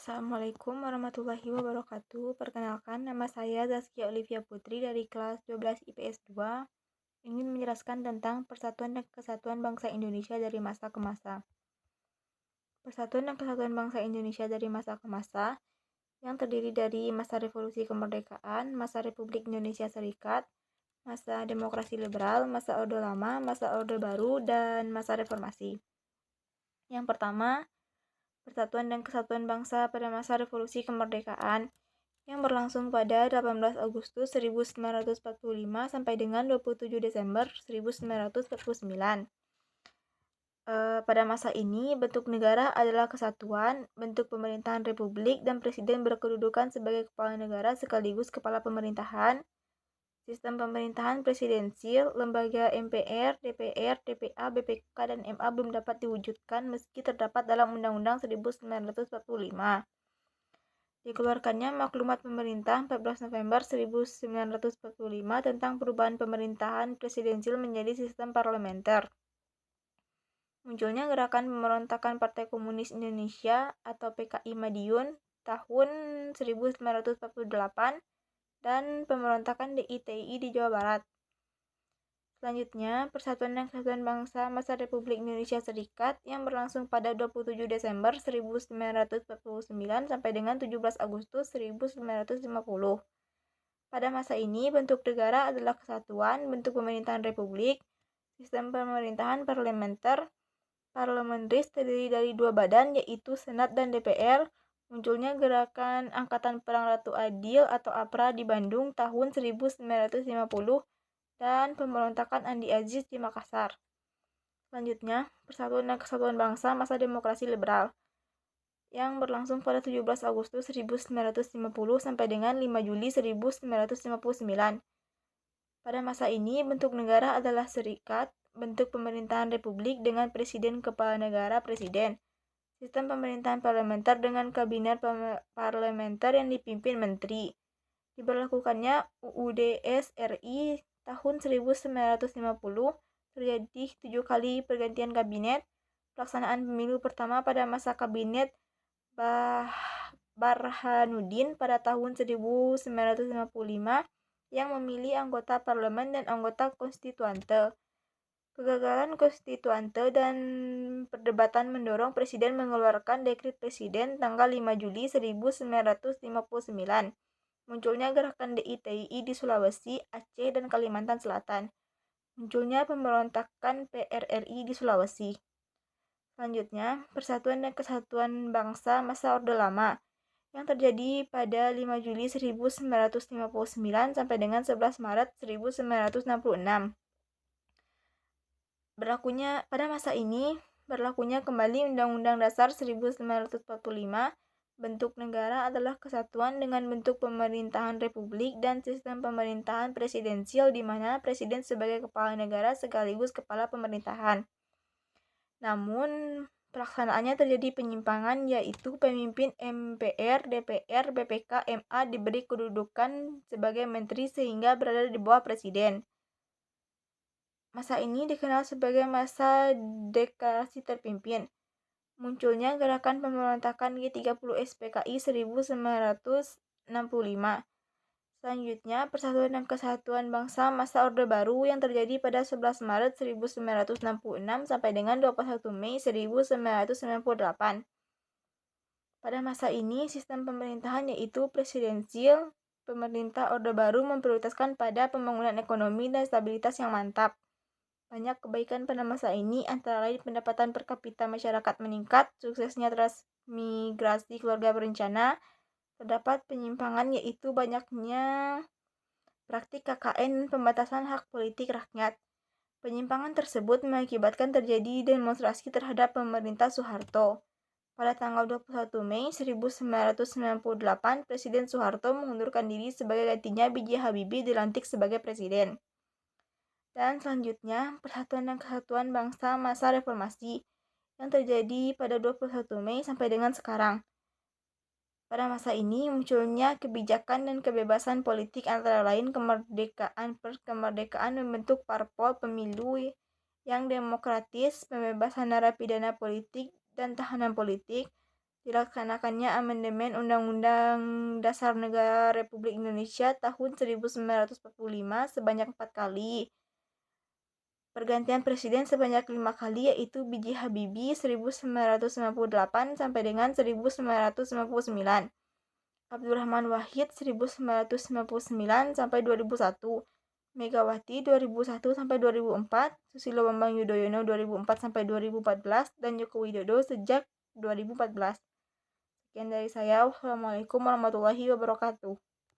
Assalamualaikum warahmatullahi wabarakatuh. Perkenalkan, nama saya Zaskia Olivia Putri dari kelas 12 IPS 2. Ingin menjelaskan tentang persatuan dan kesatuan bangsa Indonesia dari masa ke masa. Persatuan dan kesatuan bangsa Indonesia dari masa ke masa yang terdiri dari masa revolusi kemerdekaan, masa Republik Indonesia Serikat, masa demokrasi liberal, masa Orde Lama, masa Orde Baru, dan masa reformasi. Yang pertama, Persatuan dan Kesatuan Bangsa pada masa Revolusi Kemerdekaan yang berlangsung pada 18 Agustus 1945 sampai dengan 27 Desember 1949. Pada masa ini, bentuk negara adalah kesatuan, bentuk pemerintahan republik, dan presiden berkedudukan sebagai kepala negara sekaligus kepala pemerintahan. Sistem pemerintahan presidensil, lembaga MPR, DPR, DPA, BPK, dan MA belum dapat diwujudkan meski terdapat dalam Undang-Undang 1945. Dikeluarkannya Maklumat Pemerintah 14 November 1945 tentang perubahan pemerintahan presidensil menjadi sistem parlementer. Munculnya Gerakan Pemberontakan Partai Komunis Indonesia atau PKI Madiun tahun 1948 dan pemberontakan DITI di Jawa Barat. Selanjutnya, Persatuan dan Kesatuan Bangsa masa Republik Indonesia Serikat yang berlangsung pada 27 Desember 1949 sampai dengan 17 Agustus 1950. Pada masa ini, bentuk negara adalah kesatuan, bentuk pemerintahan republik, sistem pemerintahan parlementer, parlementaris terdiri dari dua badan yaitu Senat dan DPR. Munculnya Gerakan Angkatan Perang Ratu Adil atau APRA di Bandung tahun 1950 dan pemberontakan Andi Aziz di Makassar. Selanjutnya, Persatuan dan Kesatuan Bangsa masa Demokrasi Liberal yang berlangsung pada 17 Agustus 1950 sampai dengan 5 Juli 1959. Pada masa ini, bentuk negara adalah serikat, bentuk pemerintahan republik dengan presiden kepala negara presiden. Sistem pemerintahan parlementer dengan kabinet parlementer yang dipimpin menteri. Diberlakukannya UUD RI tahun 1950, terjadi 7 kali pergantian kabinet. Pelaksanaan pemilu pertama pada masa kabinet Burhanuddin pada tahun 1955 yang memilih anggota parlemen dan anggota konstituante. Kegagalan konstituante dan perdebatan mendorong presiden mengeluarkan dekret presiden tanggal 5 Juli 1959. Munculnya gerakan DITI di Sulawesi, Aceh, dan Kalimantan Selatan. Munculnya pemberontakan PRRI di Sulawesi. Selanjutnya, Persatuan dan Kesatuan Bangsa masa Orde Lama yang terjadi pada 5 Juli 1959 sampai dengan 11 Maret 1966. Pada masa ini, berlakunya kembali Undang-Undang Dasar 1945. Bentuk negara adalah kesatuan dengan bentuk pemerintahan republik dan sistem pemerintahan presidensial di mana presiden sebagai kepala negara sekaligus kepala pemerintahan. Namun, pelaksanaannya terjadi penyimpangan yaitu pemimpin MPR, DPR, BPK, MA diberi kedudukan sebagai menteri sehingga berada di bawah presiden. Masa ini dikenal sebagai masa deklarasi terpimpin. Munculnya Gerakan Pemberontakan G30S PKI 1965. Selanjutnya, Persatuan dan Kesatuan Bangsa masa Orde Baru yang terjadi pada 11 Maret 1966 sampai dengan 21 Mei 1998. Pada masa ini, sistem pemerintahan yaitu presidensil. Pemerintah Orde Baru memprioritaskan pada pembangunan ekonomi dan stabilitas yang mantap. Banyak kebaikan pada masa ini, antara lain pendapatan per kapita masyarakat meningkat, suksesnya transmigrasi keluarga berencana, terdapat penyimpangan yaitu banyaknya praktik KKN dan pembatasan hak politik rakyat. Penyimpangan tersebut mengakibatkan terjadi demonstrasi terhadap pemerintah Soeharto. Pada tanggal 21 Mei 1998, Presiden Soeharto mengundurkan diri sebagai gantinya B.J. Habibie dilantik sebagai presiden. Dan selanjutnya, Persatuan dan Kesatuan Bangsa masa Reformasi yang terjadi pada 21 Mei sampai dengan sekarang. Pada masa ini munculnya kebijakan dan kebebasan politik antara lain kemerdekaan membentuk parpol pemilu yang demokratis, pembebasan narapidana politik dan tahanan politik, dilaksanakannya amandemen Undang-Undang Dasar Negara Republik Indonesia tahun 1945 sebanyak 4 kali. Pergantian presiden sebanyak 5 kali, yaitu B.J. Habibie 1998 sampai dengan 1999, Abdurrahman Wahid 1999 sampai 2001, Megawati 2001 sampai 2004, Susilo Bambang Yudhoyono 2004 sampai 2014, dan Joko Widodo sejak 2014. Sekian dari saya. Wassalamualaikum warahmatullahi wabarakatuh.